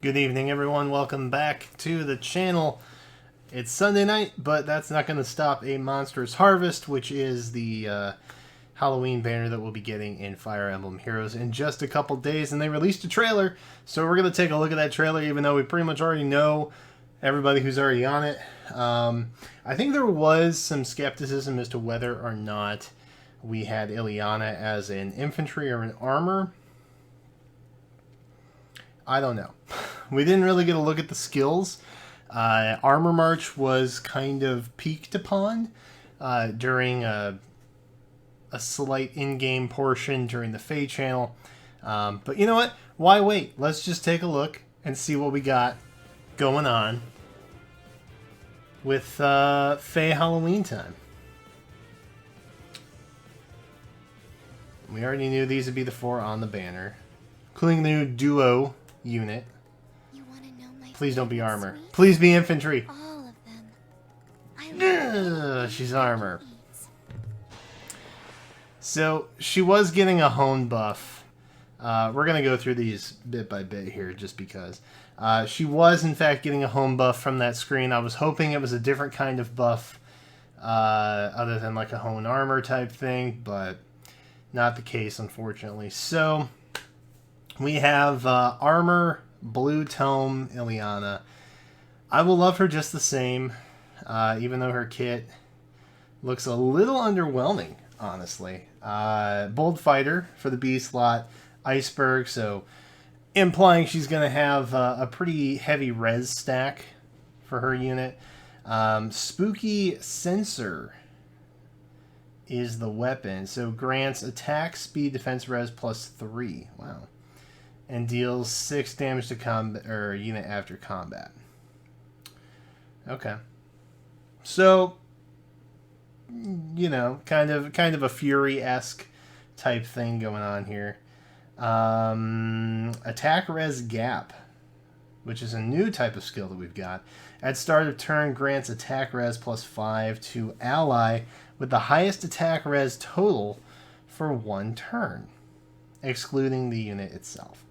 Good evening, everyone. Welcome back to the channel. It's Sunday night, but that's not going to stop a Monstrous Harvest, which is the Halloween banner that we'll be getting in Fire Emblem Heroes in just a couple days. And they released a trailer, so we're going to take a look at that trailer, even though we pretty much already know everybody who's already on it. I think there was some skepticism as to whether or not we had Ilyana as an infantry or an armor. I don't know. We didn't really get a look at the skills. Armor March was kind of peaked upon during a slight in-game portion during the FEH channel. But you know what? Why wait? Let's just take a look and see what we got going on with FEH Halloween time. We already knew these would be the 4 on the banner, including the new Duo unit. Please don't be armor. Sweet? Please be infantry. All of them. She's armor. So she was getting a hone buff. We're going to go through these bit by bit here just because. She was in fact getting a hone buff from that screen. I was hoping it was a different kind of buff other than like a hone armor type thing, but not the case unfortunately. So we have armor Blue Tome Ilyana. I will love her just the same, even though her kit looks a little underwhelming, honestly. Bold Fighter for the B slot, Iceberg, so implying she's going to have a pretty heavy res stack for her unit. Spooky Sensor is the weapon, so grants attack, speed, defense, res +3. Wow. And deals 6 damage to combat or unit after combat. Okay. So, you know, kind of a Fury-esque type thing going on here. Attack res gap, which is a new type of skill that we've got. At start of turn, grants attack res +5 to ally with the highest attack res total for 1 turn, excluding the unit itself.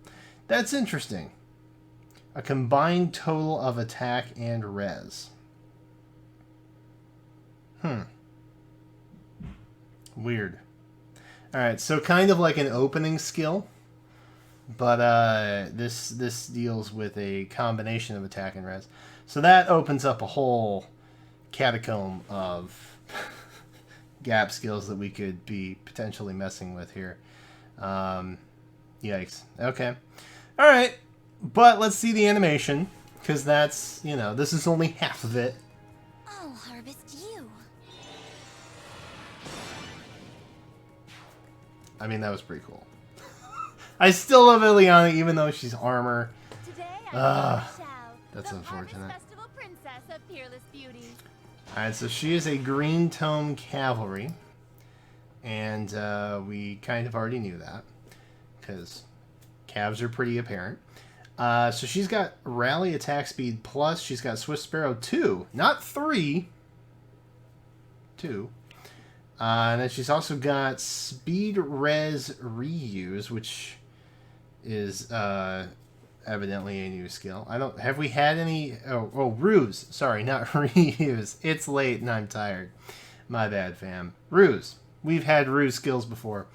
That's interesting. A combined total of attack and res. Weird. Alright, so kind of like an opening skill, but this deals with a combination of attack and res. So that opens up a whole catacomb of gap skills that we could be potentially messing with here. Yikes. Okay. Alright, but let's see the animation, because that's, you know, this is only half of it. I'll harvest you. I mean, that was pretty cool. I still love Ilyana, even though she's armor. That's unfortunate. Alright, so she is a green tome cavalry, and we kind of already knew that, because calves are pretty apparent. So she's got rally attack speed plus. She's got Swift Sparrow 2, not 3. 2. And then she's also got speed res reuse, which is evidently a new skill. Have we had any? Oh, ruse. Sorry, not reuse. It's late and I'm tired. My bad, fam. Ruse. We've had ruse skills before.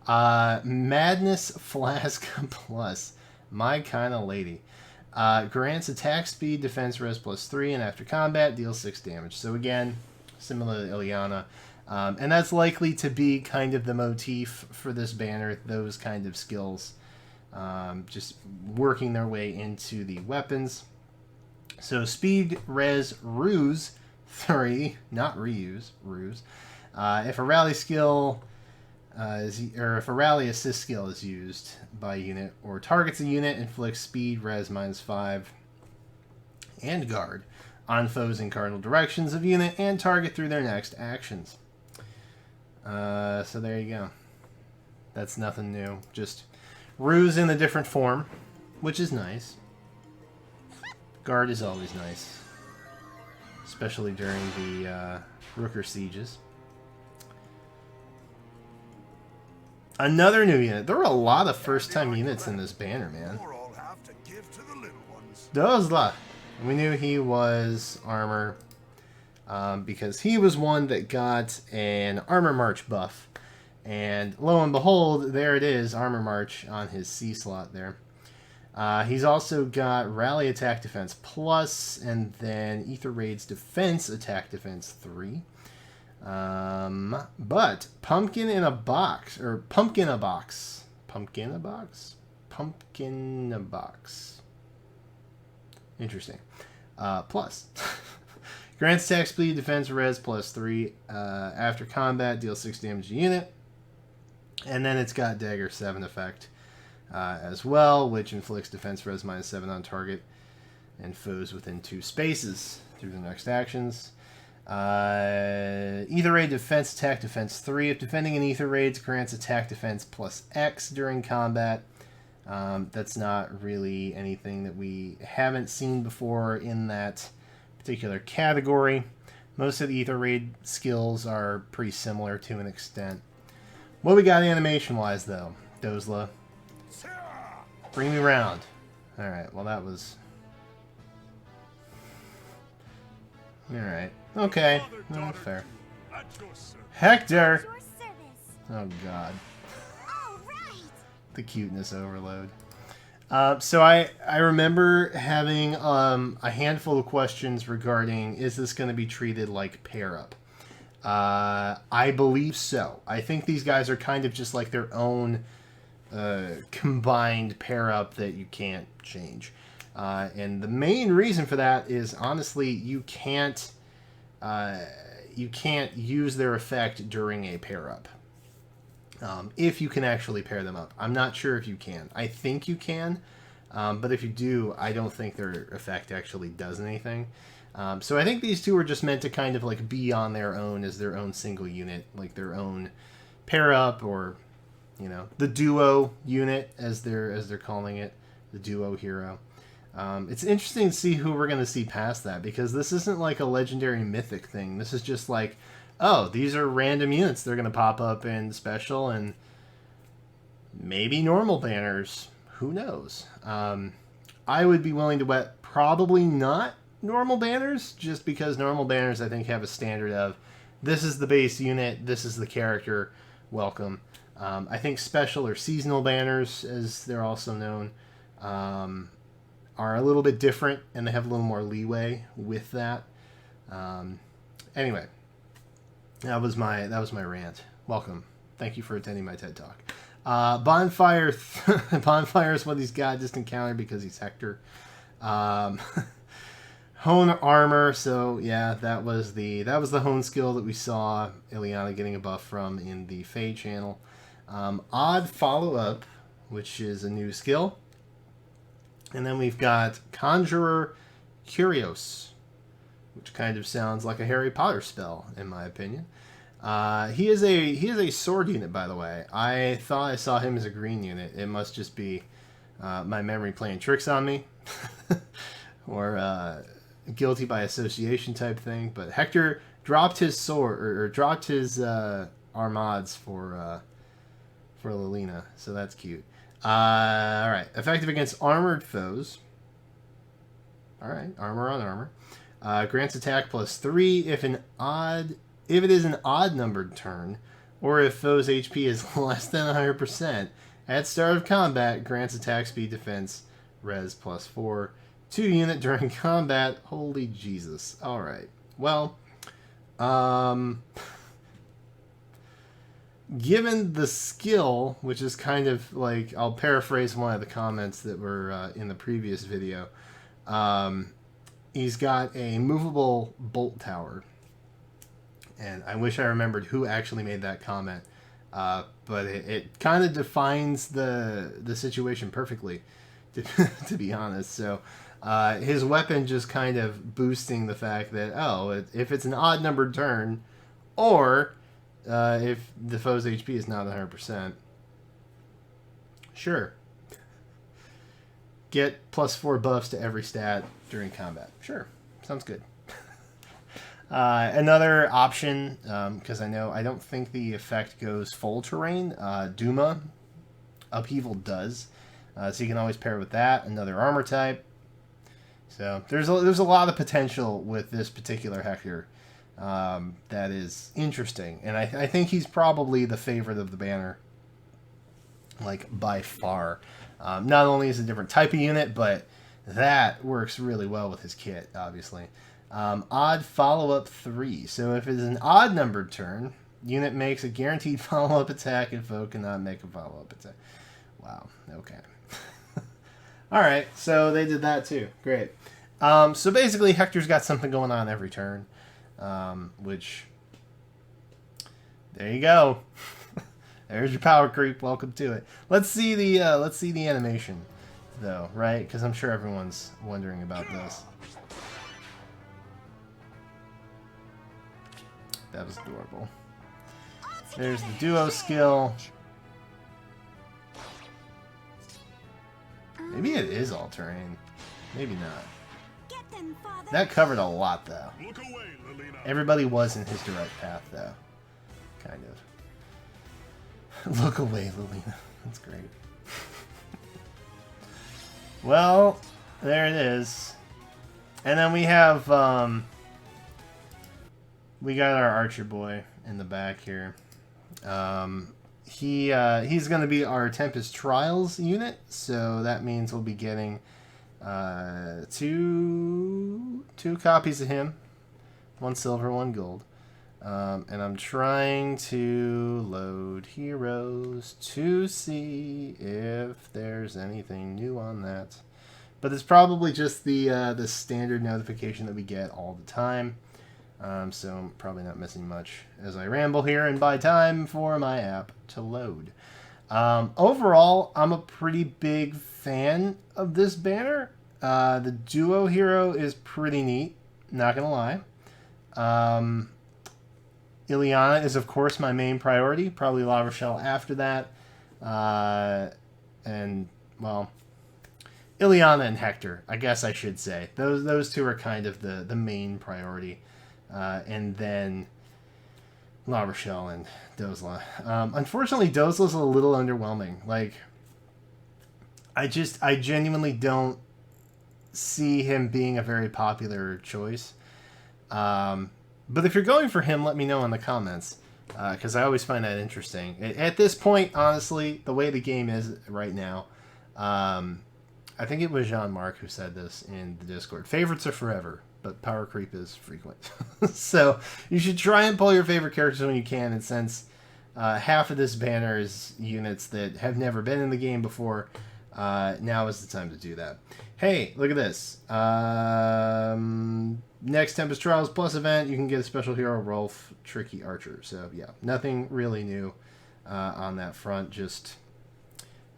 Madness Flask Plus. My kind of lady. Grants attack speed, defense res +3, and after combat, deals 6 damage. So again, similar to Ilyana. And that's likely to be kind of the motif for this banner, those kind of skills. Just working their way into the weapons. So speed, res, ruse 3, not reuse, ruse. If a rally skill... if a rally assist skill is used by a unit or targets a unit, inflicts speed, res -5, and guard on foes in cardinal directions of unit and target through their next actions. So there you go. That's nothing new. Just ruse in a different form, which is nice. Guard is always nice, especially during the Rooker sieges. Another new unit. There are a lot of first-time units in this banner, man. Or I'll have to give to the little one. Dozla. We knew he was armor because he was one that got an armor march buff. And lo and behold, there it is, armor march on his C slot there. He's also got rally attack defense plus, and then Ether Raid's defense attack defense 3. But pumpkin in a box. Interesting. Plus. Grants attack speed, defense, res plus 3. After combat, deals 6 damage to unit. And then it's got dagger 7 effect as well, which inflicts defense res minus 7 on target and foes within 2 spaces through the next actions. Ether Raid defense attack defense 3. If defending an Ether Raid, grants attack defense plus X during combat. That's not really anything that we haven't seen before in that particular category. Most of the Ether Raid skills are pretty similar to an extent. What we got animation-wise, though, Dozla? Bring me round. Alright, well that was... Alright. Okay. No, fair. Hector! Oh, God. The cuteness overload. So I remember having a handful of questions regarding, is this going to be treated like pair-up? I believe so. I think these guys are kind of just like their own combined pair-up that you can't change. And the main reason for that is, honestly, you can't use their effect during a pair-up. If you can actually pair them up. I'm not sure if you can. I think you can, but if you do, I don't think their effect actually does anything. So I think these two are just meant to kind of like be on their own as their own single unit, like their own pair-up, or, you know, the duo unit as they're calling it, the Duo Hero. It's interesting to see who we're going to see past that, because this isn't like a legendary mythic thing. This is just like, oh, these are random units. They're going to pop up in special and maybe normal banners. Who knows? I would be willing to bet probably not normal banners, just because normal banners I think have a standard of, this is the base unit, this is the character, welcome. I think special or seasonal banners, as they're also known, are a little bit different, and they have a little more leeway with that. Anyway. That was my rant. Welcome. Thank you for attending my TED Talk. Bonfire is what he's got. Distant counter because he's Hector. Hone armor. So yeah, that was the hone skill that we saw Ilyana getting a buff from in the FEH channel. Odd follow up, which is a new skill. And then we've got Conjurer Curios, which kind of sounds like a Harry Potter spell, in my opinion. He is a sword unit, by the way. I thought I saw him as a green unit. It must just be my memory playing tricks on me, or guilty by association type thing. But Hector dropped his sword, or dropped his armads for Lilina, so that's cute. All right, effective against armored foes. All right, armor on armor. Grants attack plus 3 if it is an odd numbered turn, or if foe's HP is less than 100%. At start of combat, grants attack speed defense res plus 4 to unit during combat. Holy Jesus. Alright. Well, given the skill, which is kind of like, I'll paraphrase one of the comments that were in the previous video, he's got a movable bolt tower. And I wish I remembered who actually made that comment. But it kind of defines the situation perfectly, to be honest. So his weapon just kind of boosting the fact that, oh, if it's an odd numbered turn, or if the foe's HP is not 100%, sure. Get plus 4 buffs to every stat during combat. Sure. Sounds good. Another option, because I don't think the effect goes full terrain. Duma Upheaval does. So you can always pair with that. Another armor type. So there's a lot of potential with this particular Hector that is interesting, and I think he's probably the favorite of the banner, like by far. Not only is it a different type of unit, but that works really well with his kit, obviously. Odd follow-up 3. So if it's an odd numbered turn, unit makes a guaranteed follow-up attack and foe cannot make a follow-up attack. Wow, okay. Alright, so they did that too. Great. So basically, Hector's got something going on every turn, which, there you go. There's your power creep. Welcome to it. Let's see the animation, though, right? Because I'm sure everyone's wondering about this. That was adorable. There's the duo skill. Maybe it is all terrain. Maybe not. That covered a lot, though. Everybody was in his direct path, though. Kind of. Look away, Lilina. That's great. Well, there it is. And then we have, we got our archer boy in the back here. He's going to be our Tempest Trials unit, so that means we'll be getting two copies of him. 1 silver, 1 gold. And I'm trying to load heroes to see if there's anything new on that. But it's probably just the standard notification that we get all the time. So I'm probably not missing much as I ramble here and buy time for my app to load. Overall, I'm a pretty big fan of this banner. The Duo Hero is pretty neat, not gonna lie. Ilyana is, of course, my main priority. Probably La Rochelle after that. And, well, Ilyana and Hector, I guess I should say. Those two are kind of the main priority. And then La Rochelle and Dozla. Unfortunately, Dozla's a little underwhelming. Like, I genuinely don't see him being a very popular choice. But if you're going for him, let me know in the comments, because I always find that interesting. At this point, honestly, the way the game is right now, I think it was Jean-Marc who said this in the Discord. Favorites are forever, but power creep is frequent. So you should try and pull your favorite characters when you can, and since half of this banner is units that have never been in the game before, now is the time to do that. Hey, look at this. Next Tempest Trials Plus event, you can get a special hero, Rolf, Tricky Archer. So, yeah, nothing really new on that front. Just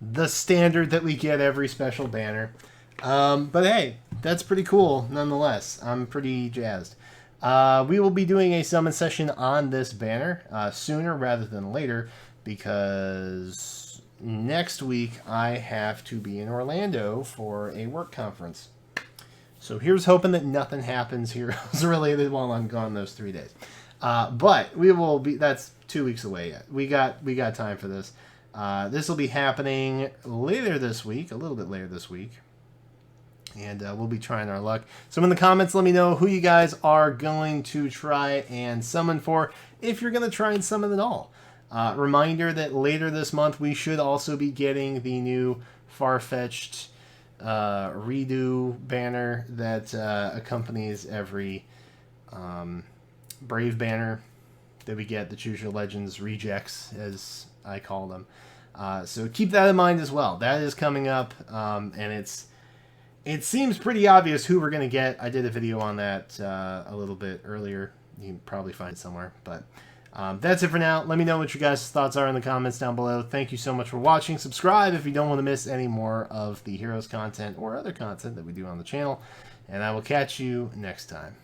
the standard that we get every special banner. But, hey, that's pretty cool nonetheless. I'm pretty jazzed. We will be doing a summon session on this banner sooner rather than later because next week I have to be in Orlando for a work conference. So here's hoping that nothing happens heroes related while I'm gone those 3 days. But we will be, that's 2 weeks away yet. We got time for this. This will be happening later this week, a little bit later this week. And we'll be trying our luck. So in the comments, let me know who you guys are going to try and summon for, if you're going to try and summon at all. Reminder that later this month, we should also be getting the new far-fetched redo banner that accompanies every Brave banner that we get, the Choose Your Legends rejects, as I call them. So keep that in mind as well. That is coming up, and it seems pretty obvious who we're going to get. I did a video on that a little bit earlier. You can probably find it somewhere, but that's it for now. Let me know what your guys' thoughts are in the comments down below. Thank you so much for watching. Subscribe if you don't want to miss any more of the Heroes content or other content that we do on the channel. And I will catch you next time.